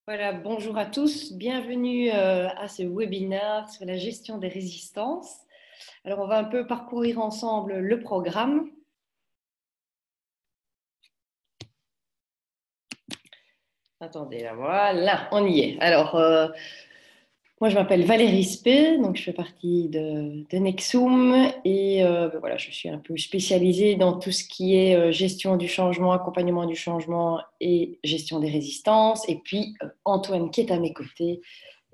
Voilà, bonjour à tous, bienvenue à ce webinaire sur la gestion des résistances. Alors, on va un peu parcourir ensemble le programme. Attendez, là, voilà, on y est. Alors, moi, je m'appelle Valérie Spé, donc je fais partie de Nexum et voilà, je suis un peu spécialisée dans tout ce qui est gestion du changement, accompagnement du changement et gestion des résistances. Et puis, Antoine qui est à mes côtés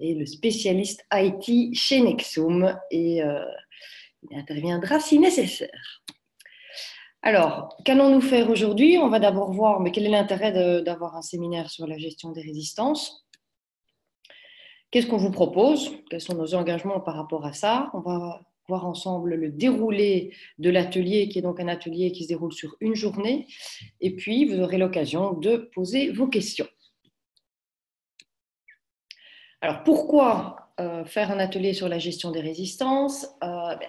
est le spécialiste IT chez Nexum et il interviendra si nécessaire. Alors, qu'allons-nous faire aujourd'hui? On va d'abord voir mais quel est l'intérêt d'avoir un séminaire sur la gestion des résistances. Qu'est-ce qu'on vous propose? Quels sont nos engagements par rapport à ça? On va voir ensemble le déroulé de l'atelier, qui est donc un atelier qui se déroule sur une journée. Et puis, vous aurez l'occasion de poser vos questions. Alors, pourquoi faire un atelier sur la gestion des résistances?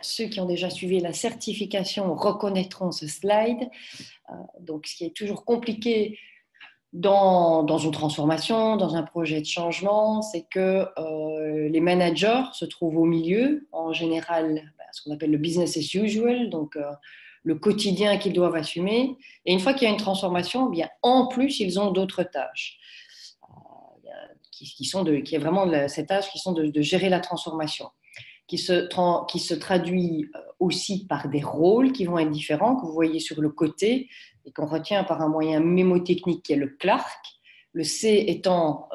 Ceux qui ont déjà suivi la certification reconnaîtront ce slide. Donc, ce qui est toujours compliqué dans une transformation, dans un projet de changement, c'est que les managers se trouvent au milieu, en général, ce qu'on appelle le business as usual, donc le quotidien qu'ils doivent assumer. Et une fois qu'il y a une transformation, eh bien, en plus, ils ont d'autres tâches qui est vraiment ces tâches qui sont de gérer la transformation, qui se traduit aussi par des rôles qui vont être différents, que vous voyez sur le côté, et qu'on retient par un moyen mémotechnique qui est le Clark. Le C étant,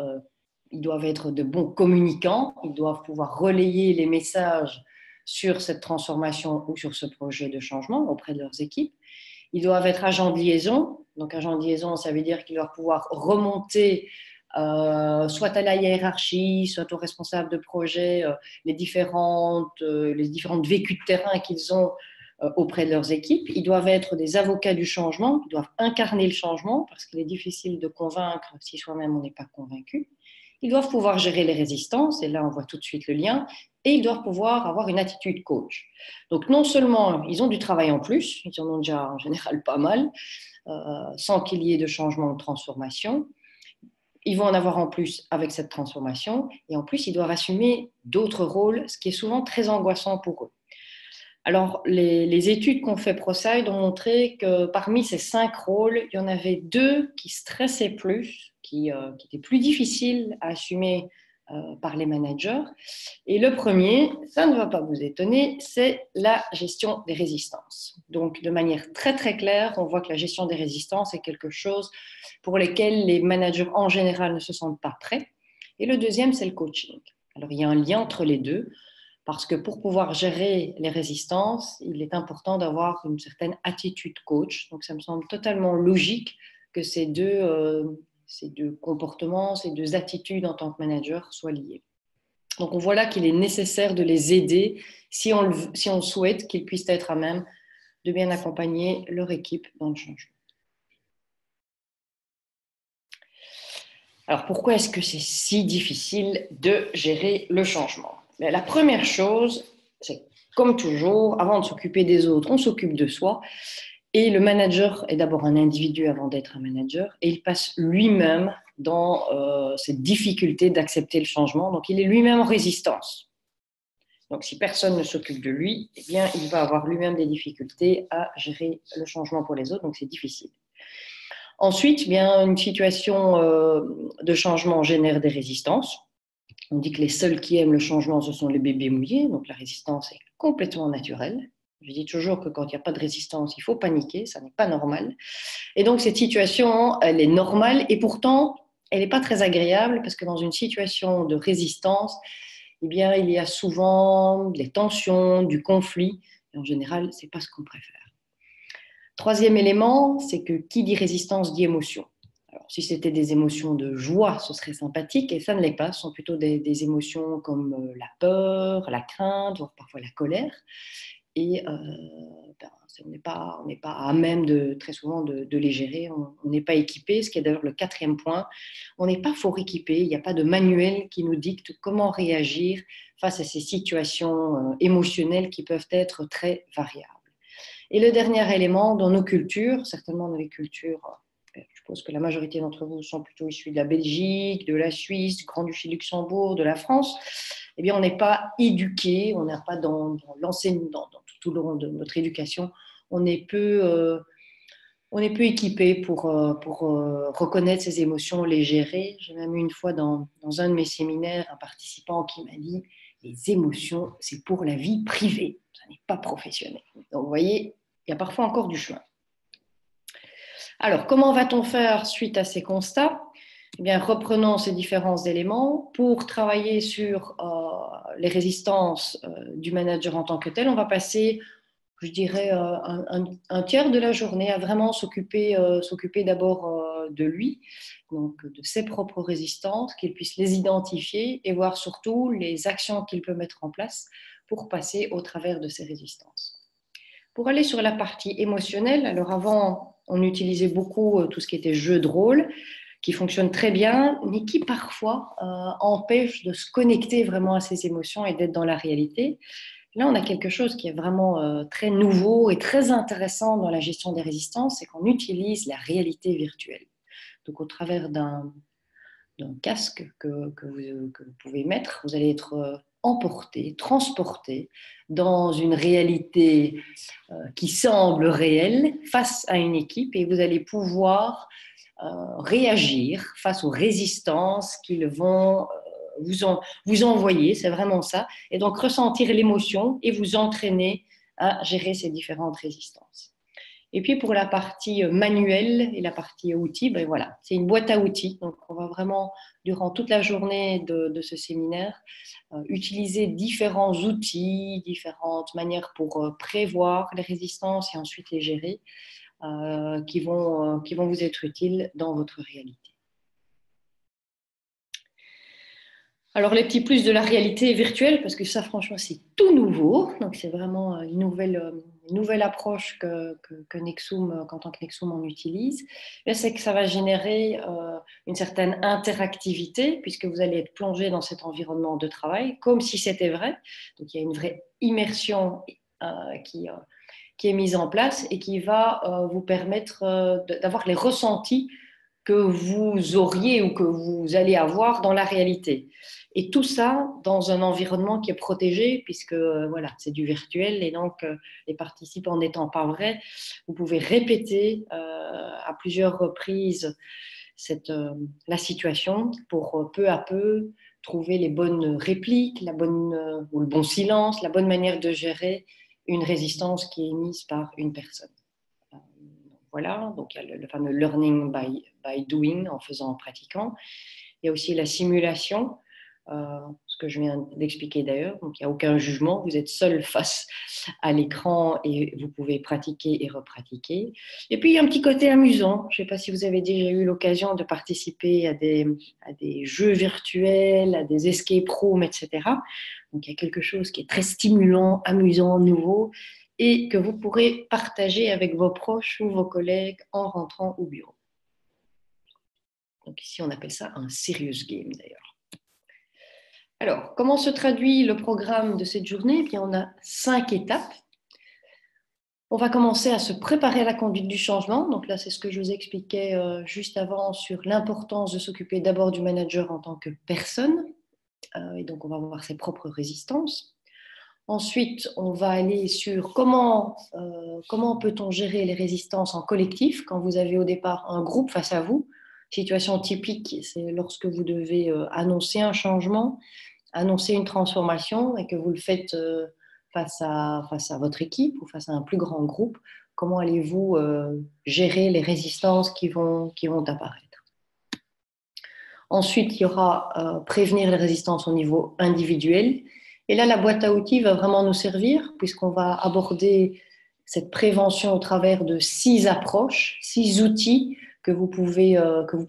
ils doivent être de bons communicants, ils doivent pouvoir relayer les messages sur cette transformation ou sur ce projet de changement auprès de leurs équipes. Ils doivent être agents de liaison. Donc, agents de liaison, ça veut dire qu'ils doivent pouvoir remonter soit à la hiérarchie, soit aux responsables de projet, les différentes vécus de terrain qu'ils ont auprès de leurs équipes. Ils doivent être des avocats du changement, ils doivent incarner le changement parce qu'il est difficile de convaincre si soi-même on n'est pas convaincu. Ils doivent pouvoir gérer les résistances, et là on voit tout de suite le lien, et ils doivent pouvoir avoir une attitude coach. Donc non seulement ils ont du travail en plus, ils en ont déjà en général pas mal, sans qu'il y ait de changement ou de transformation, ils vont en avoir en plus avec cette transformation, et en plus ils doivent assumer d'autres rôles, ce qui est souvent très angoissant pour eux. Alors, les études qu'ont fait ProSide ont montré que parmi ces 5 rôles, il y en avait 2 qui stressaient plus, qui étaient plus difficiles à assumer par les managers. Et le premier, ça ne va pas vous étonner, c'est la gestion des résistances. Donc, de manière très très claire, on voit que la gestion des résistances est quelque chose pour lequel les managers en général ne se sentent pas prêts. Et le deuxième, c'est le coaching. Alors, il y a un lien entre les deux. Parce que pour pouvoir gérer les résistances, il est important d'avoir une certaine attitude coach. Donc, ça me semble totalement logique que ces deux comportements, ces deux attitudes en tant que manager soient liées. Donc, on voit là qu'il est nécessaire de les aider si on souhaite qu'ils puissent être à même de bien accompagner leur équipe dans le changement. Alors, pourquoi est-ce que c'est si difficile de gérer le changement? La première chose, c'est comme toujours, avant de s'occuper des autres, on s'occupe de soi. Et le manager est d'abord un individu avant d'être un manager, et il passe lui-même dans cette difficulté d'accepter le changement. Donc, il est lui-même en résistance. Donc, si personne ne s'occupe de lui, eh bien, il va avoir lui-même des difficultés à gérer le changement pour les autres. Donc, c'est difficile. Ensuite, bien, une situation de changement génère des résistances. On dit que les seuls qui aiment le changement, ce sont les bébés mouillés, donc la résistance est complètement naturelle. Je dis toujours que quand il n'y a pas de résistance, il faut paniquer, ça n'est pas normal. Et donc cette situation, elle est normale et pourtant, elle n'est pas très agréable parce que dans une situation de résistance, eh bien, il y a souvent des tensions, du conflit, et en général, ce n'est pas ce qu'on préfère. Troisième élément, c'est que qui dit résistance dit émotion. Alors, si c'était des émotions de joie, ce serait sympathique, et ça ne l'est pas. Ce sont plutôt des émotions comme la peur, la crainte, voire parfois la colère. Et on n'est pas à même très souvent de les gérer. On n'est pas équipé, ce qui est d'ailleurs le quatrième point. On n'est pas fort équipé. Il n'y a pas de manuel qui nous dicte comment réagir face à ces situations émotionnelles qui peuvent être très variables. Et le dernier élément, dans nos cultures, certainement dans les cultures, je suppose que la majorité d'entre vous sont plutôt issus de la Belgique, de la Suisse, du Grand-Duché de Luxembourg, de la France, eh bien, on n'est pas éduqué, on n'a pas dans l'enseignement, dans tout le long de notre éducation, on est peu équipé pour reconnaître ses émotions, les gérer. J'ai même eu une fois dans un de mes séminaires un participant qui m'a dit les émotions, c'est pour la vie privée, ça n'est pas professionnel. Donc, vous voyez, il y a parfois encore du chemin. Alors, comment va-t-on faire suite à ces constats? Eh bien, reprenons ces différents éléments. Pour travailler sur les résistances du manager en tant que tel, on va passer, je dirais, un tiers de la journée à vraiment s'occuper d'abord de lui, donc de ses propres résistances, qu'il puisse les identifier et voir surtout les actions qu'il peut mettre en place pour passer au travers de ces résistances. Pour aller sur la partie émotionnelle, alors avant, on utilisait beaucoup tout ce qui était jeu de rôle, qui fonctionne très bien, mais qui parfois empêche de se connecter vraiment à ses émotions et d'être dans la réalité. Là, on a quelque chose qui est vraiment très nouveau et très intéressant dans la gestion des résistances, c'est qu'on utilise la réalité virtuelle. Donc, au travers d'un casque que vous pouvez mettre, vous allez être emporté, transporté dans une réalité qui semble réelle face à une équipe et vous allez pouvoir réagir face aux résistances qu'ils vont vous envoyer, c'est vraiment ça, et donc ressentir l'émotion et vous entraîner à gérer ces différentes résistances. Et puis pour la partie manuelle et la partie outils, ben voilà, c'est une boîte à outils. Donc on va vraiment, durant toute la journée de ce séminaire, utiliser différents outils, différentes manières pour prévoir les résistances et ensuite les gérer, qui vont vous être utiles dans votre réalité. Alors, les petits plus de la réalité virtuelle, parce que ça, franchement, c'est tout nouveau. Donc, c'est vraiment une nouvelle approche que Nexum, qu'en tant que Nexum, on utilise. C'est que ça va générer une certaine interactivité, puisque vous allez être plongé dans cet environnement de travail, comme si c'était vrai. Donc, il y a une vraie immersion qui est mise en place et qui va vous permettre d'avoir les ressentis que vous auriez ou que vous allez avoir dans la réalité. Et tout ça dans un environnement qui est protégé, puisque voilà, c'est du virtuel, et donc les participants n'étant pas vrais, vous pouvez répéter à plusieurs reprises la situation pour peu à peu trouver les bonnes répliques, ou le bon silence, la bonne manière de gérer une résistance qui est émise par une personne. Voilà, donc il y a le fameux learning by doing, en faisant, en pratiquant. Il y a aussi la simulation, ce que je viens d'expliquer d'ailleurs. Donc il n'y a aucun jugement, vous êtes seul face à l'écran et vous pouvez pratiquer et repratiquer. Et puis il y a un petit côté amusant. Je ne sais pas si vous avez déjà eu l'occasion de participer à des jeux virtuels, à des escape rooms, etc. Donc il y a quelque chose qui est très stimulant, amusant, nouveau, et que vous pourrez partager avec vos proches ou vos collègues en rentrant au bureau. Donc ici, on appelle ça un serious game d'ailleurs. Alors, comment se traduit le programme de cette journée? Eh bien, on a 5 étapes. On va commencer à se préparer à la conduite du changement. Donc là, c'est ce que je vous expliquais juste avant sur l'importance de s'occuper d'abord du manager en tant que personne. Et donc, on va voir ses propres résistances. Ensuite, on va aller sur comment peut-on gérer les résistances en collectif quand vous avez au départ un groupe face à vous. Situation typique, c'est lorsque vous devez annoncer un changement, annoncer une transformation et que vous le faites face à votre équipe ou face à un plus grand groupe. Comment allez-vous gérer les résistances qui vont apparaître? Ensuite, il y aura prévenir les résistances au niveau individuel. Et là, la boîte à outils va vraiment nous servir puisqu'on va aborder cette prévention au travers de 6 approches, 6 outils que vous pouvez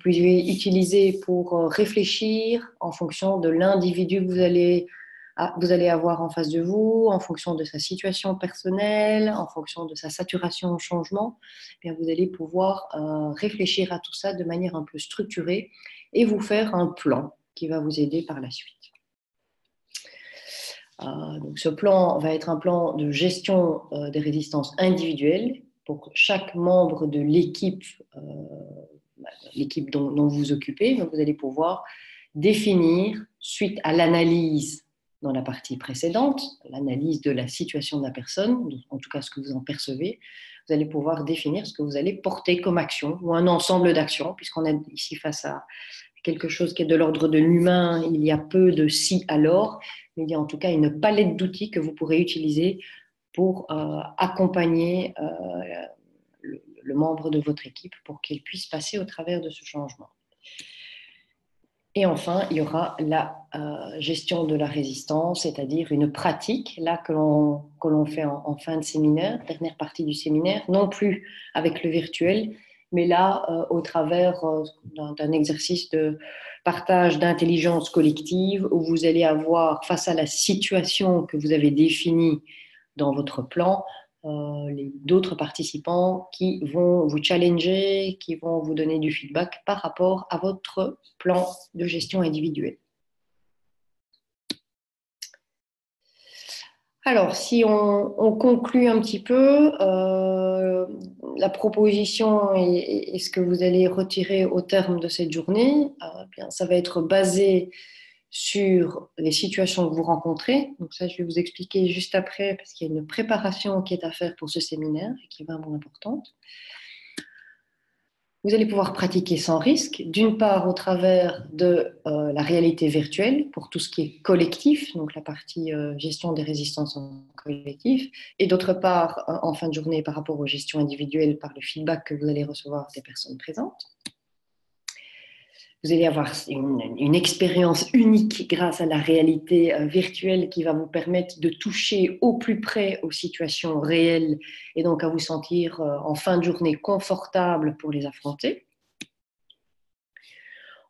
utiliser pour réfléchir en fonction de l'individu que vous allez avoir en face de vous, en fonction de sa situation personnelle, en fonction de sa saturation au changement. Eh bien, vous allez pouvoir réfléchir à tout ça de manière un peu structurée et vous faire un plan qui va vous aider par la suite. Donc ce plan va être un plan de gestion des résistances individuelles pour chaque membre de l'équipe l'équipe dont vous vous occupez. Donc, vous allez pouvoir définir, suite à l'analyse dans la partie précédente, l'analyse de la situation de la personne, en tout cas ce que vous en percevez, vous allez pouvoir définir ce que vous allez porter comme action ou un ensemble d'actions, puisqu'on est ici face à quelque chose qui est de l'ordre de l'humain, il y a peu de si alors, mais il y a en tout cas une palette d'outils que vous pourrez utiliser pour accompagner le membre de votre équipe pour qu'il puisse passer au travers de ce changement. Et enfin, il y aura la gestion de la résistance, c'est-à-dire une pratique là que l'on fait en fin de séminaire, dernière partie du séminaire, non plus avec le virtuel, mais là au travers d'un exercice de partage d'intelligence collective où vous allez avoir, face à la situation que vous avez définie dans votre plan, d'autres participants qui vont vous challenger, qui vont vous donner du feedback par rapport à votre plan de gestion individuelle. Alors, si on conclut un petit peu, la proposition et ce que vous allez retirer au terme de cette journée, bien, ça va être basé sur les situations que vous rencontrez. Donc ça, je vais vous expliquer juste après, parce qu'il y a une préparation qui est à faire pour ce séminaire et qui est vraiment importante. Vous allez pouvoir pratiquer sans risque, d'une part au travers de la réalité virtuelle pour tout ce qui est collectif, donc la partie gestion des résistances en collectif, et d'autre part en fin de journée par rapport aux gestions individuelles par le feedback que vous allez recevoir des personnes présentes. Vous allez avoir une expérience unique grâce à la réalité virtuelle qui va vous permettre de toucher au plus près aux situations réelles et donc à vous sentir en fin de journée confortable pour les affronter.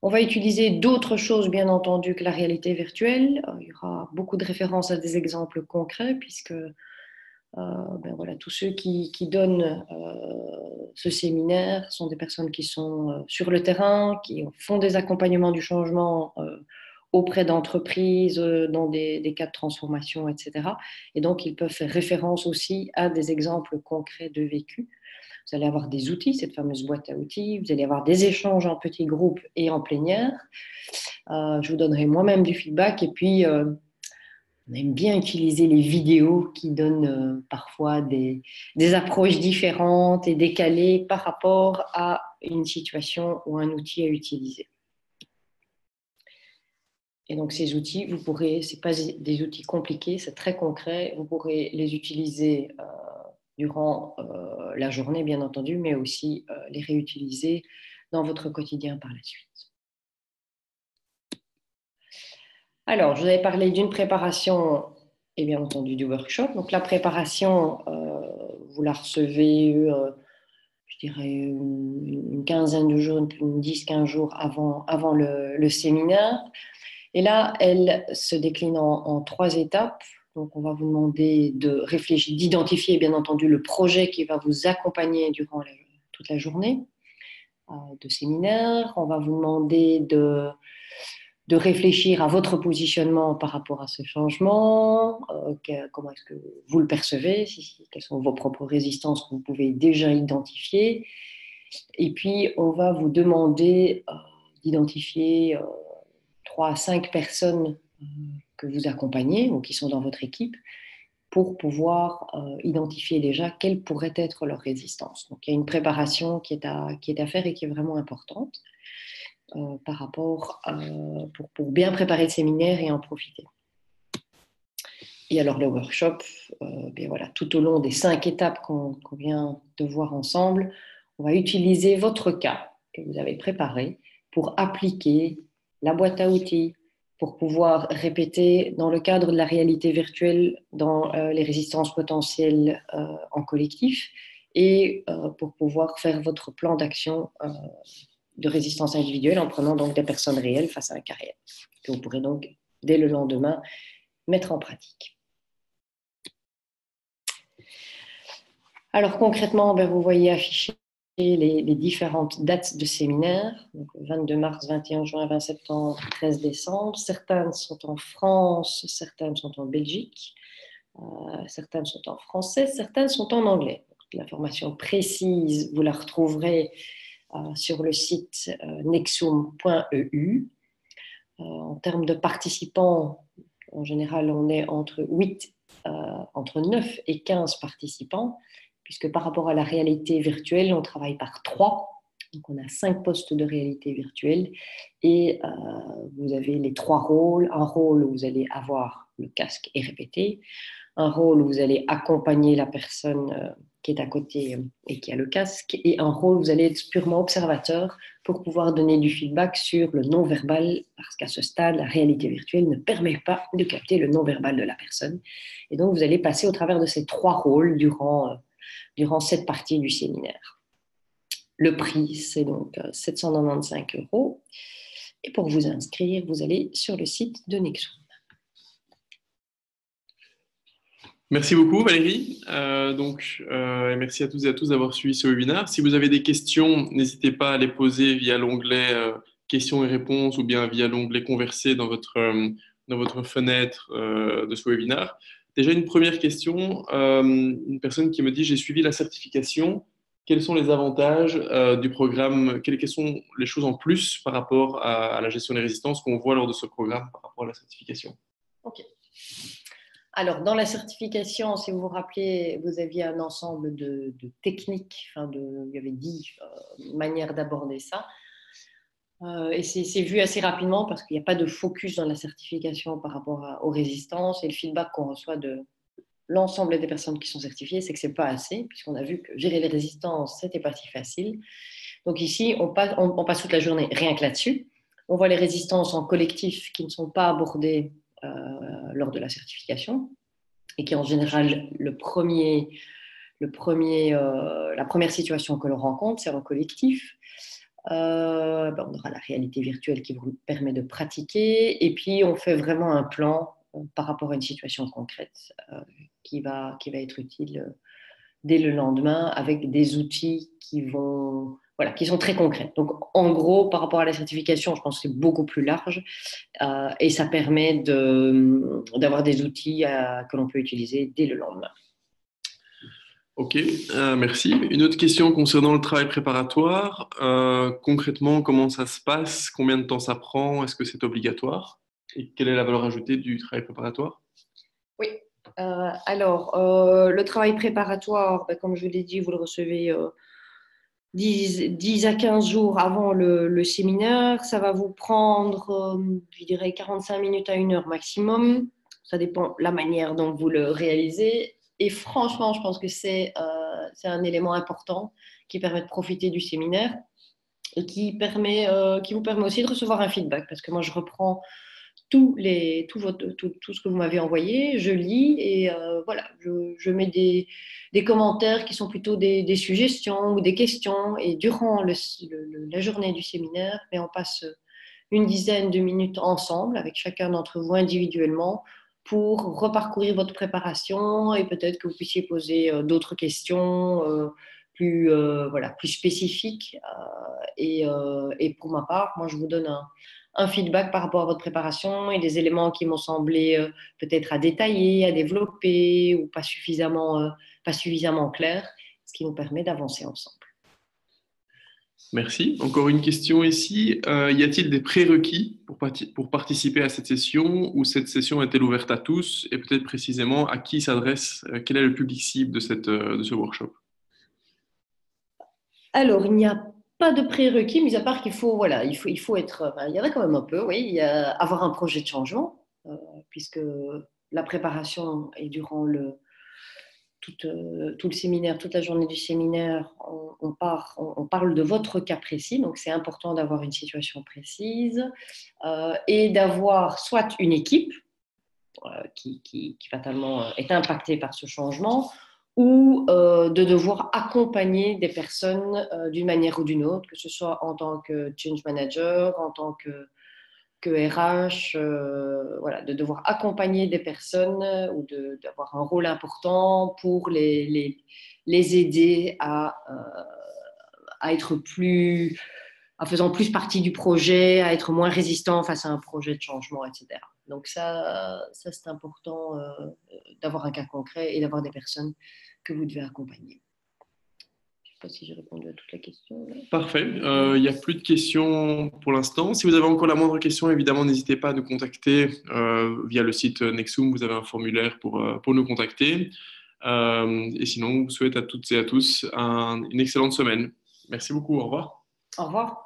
On va utiliser d'autres choses, bien entendu, que la réalité virtuelle. Il y aura beaucoup de références à des exemples concrets puisque voilà, tous ceux qui donnent ce séminaire sont des personnes qui sont sur le terrain, qui font des accompagnements du changement auprès d'entreprises, dans des cas de transformation, etc. Et donc, ils peuvent faire référence aussi à des exemples concrets de vécu. Vous allez avoir des outils, cette fameuse boîte à outils. Vous allez avoir des échanges en petits groupes et en plénière. Je vous donnerai moi-même du feedback. Et puis, on aime bien utiliser les vidéos qui donnent parfois des approches différentes et décalées par rapport à une situation ou un outil à utiliser. Et donc ces outils, vous pourrez, ce n'est pas des outils compliqués, c'est très concret, vous pourrez les utiliser durant la journée bien entendu, mais aussi les réutiliser dans votre quotidien par la suite. Alors, je vous avais parlé d'une préparation et bien entendu du workshop. Donc la préparation, vous la recevez, je dirais, une quinzaine de jours, 10-15 jours avant le séminaire. Et là, elle se décline en 3 étapes. Donc on va vous demander de réfléchir, d'identifier bien entendu le projet qui va vous accompagner durant toute la journée de séminaire. On va vous demander de réfléchir à votre positionnement par rapport à ce changement, comment est-ce que vous le percevez, quelles sont vos propres résistances que vous pouvez déjà identifier. Et puis, on va vous demander d'identifier 3 à 5 personnes que vous accompagnez ou qui sont dans votre équipe pour pouvoir identifier déjà quelle pourrait être leur résistance. Donc, il y a une préparation qui est à faire et qui est vraiment importante. Par rapport pour bien préparer le séminaire et en profiter. Et alors le workshop, bien voilà, tout au long des 5 étapes qu'on vient de voir ensemble, on va utiliser votre cas que vous avez préparé pour appliquer la boîte à outils, pour pouvoir répéter dans le cadre de la réalité virtuelle, dans les résistances potentielles en collectif, et pour pouvoir faire votre plan d'action de résistance individuelle en prenant donc des personnes réelles face à un cas réel, que vous pourrez donc, dès le lendemain, mettre en pratique. Alors concrètement, vous voyez afficher les différentes dates de séminaire, donc 22 mars, 21 juin, 20 septembre, 13 décembre. Certaines sont en France, certaines sont en Belgique, certaines sont en français, certaines sont en anglais. Donc, l'information précise, vous la retrouverez sur le site nexum.eu. En termes de participants, en général, on est entre 9 et 15 participants, puisque par rapport à la réalité virtuelle, on travaille par 3. Donc, on a 5 postes de réalité virtuelle et vous avez les 3 rôles. Un rôle où vous allez avoir le casque et répéter. Un rôle où vous allez accompagner la personne qui est à côté et qui a le casque. Et un rôle où vous allez être purement observateur pour pouvoir donner du feedback sur le non-verbal, parce qu'à ce stade, la réalité virtuelle ne permet pas de capter le non-verbal de la personne. Et donc, vous allez passer au travers de ces 3 rôles durant cette partie du séminaire. Le prix, c'est donc 795 €. Et pour vous inscrire, vous allez sur le site de Nexum. Merci beaucoup Valérie. Et merci à toutes et à tous d'avoir suivi ce webinaire. Si vous avez des questions, n'hésitez pas à les poser via l'onglet questions et réponses ou bien via l'onglet converser dans votre fenêtre de ce webinaire. Déjà une première question, une personne qui me dit j'ai suivi la certification. Quels sont les avantages du programme? Quelles sont les choses en plus par rapport à la gestion des résistances qu'on voit lors de ce programme par rapport à la certification? Ok. Alors, dans la certification, si vous vous rappelez, vous aviez un ensemble de techniques, il y avait 10 manières d'aborder ça. Et c'est vu assez rapidement parce qu'il n'y a pas de focus dans la certification par rapport aux résistances, et le feedback qu'on reçoit de l'ensemble des personnes qui sont certifiées, c'est que ce n'est pas assez, puisqu'on a vu que gérer les résistances, ce n'était pas si facile. Donc ici, on passe toute la journée rien que là-dessus. On voit les résistances en collectif qui ne sont pas abordées lors de la certification, et qui est en général la première situation que l'on rencontre, c'est en collectif. On aura la réalité virtuelle qui vous permet de pratiquer, et puis on fait vraiment un plan par rapport à une situation concrète qui va être utile dès le lendemain, avec des outils qui sont très concrets. Donc, en gros, par rapport à la certification, je pense que c'est beaucoup plus large et ça permet d'avoir des outils que l'on peut utiliser dès le lendemain. Ok, merci. Une autre question concernant le travail préparatoire. Concrètement, comment ça se passe? Combien de temps ça prend? Est-ce que c'est obligatoire? Et quelle est la valeur ajoutée du travail préparatoire? Oui. Le travail préparatoire, comme je vous l'ai dit, vous le recevez 10 à 15 jours avant le séminaire. Ça va vous prendre, je dirais, 45 minutes à 1 heure maximum. Ça dépend de la manière dont vous le réalisez. Et franchement, je pense que c'est un élément important qui permet de profiter du séminaire et qui vous permet aussi de recevoir un feedback. Parce que moi, je reprends tout ce que vous m'avez envoyé, je lis et je mets des commentaires qui sont plutôt des suggestions ou des questions. Et durant la journée du séminaire, on passe une dizaine de minutes ensemble avec chacun d'entre vous individuellement pour reparcourir votre préparation, et peut-être que vous puissiez poser d'autres questions plus spécifiques. Et pour ma part, moi, je vous donne un feedback par rapport à votre préparation et des éléments qui m'ont semblé peut-être à détailler, à développer ou pas suffisamment clairs, ce qui nous permet d'avancer ensemble. Merci. Encore une question ici. Y a-t-il des prérequis pour participer à cette session, ou cette session est-elle ouverte à tous, et peut-être précisément à qui s'adresse, quel est le public cible de ce workshop? Alors, il n'y a pas de prérequis, mis à part qu'il faut, il faut être, il y en a quand même un peu, oui, avoir un projet de changement, puisque la préparation et durant tout le séminaire, toute la journée du séminaire, on parle de votre cas précis, donc c'est important d'avoir une situation précise et d'avoir soit une équipe qui fatalement est impactée par ce changement, ou de devoir accompagner des personnes d'une manière ou d'une autre, que ce soit en tant que change manager, en tant que RH, de devoir accompagner des personnes ou d'avoir un rôle important pour les aider à être plus, en faisant plus partie du projet, à être moins résistant face à un projet de changement, etc. Donc ça c'est important d'avoir un cas concret et d'avoir des personnes que vous devez accompagner. sais pas si j'ai répondu à toutes les questions. Là. Parfait. Il n'y a plus de questions pour l'instant. Si vous avez encore la moindre question, évidemment, n'hésitez pas à nous contacter via le site Nexum. Vous avez un formulaire pour nous contacter. Et sinon, je vous souhaite à toutes et à tous une excellente semaine. Merci beaucoup. Au revoir. Au revoir.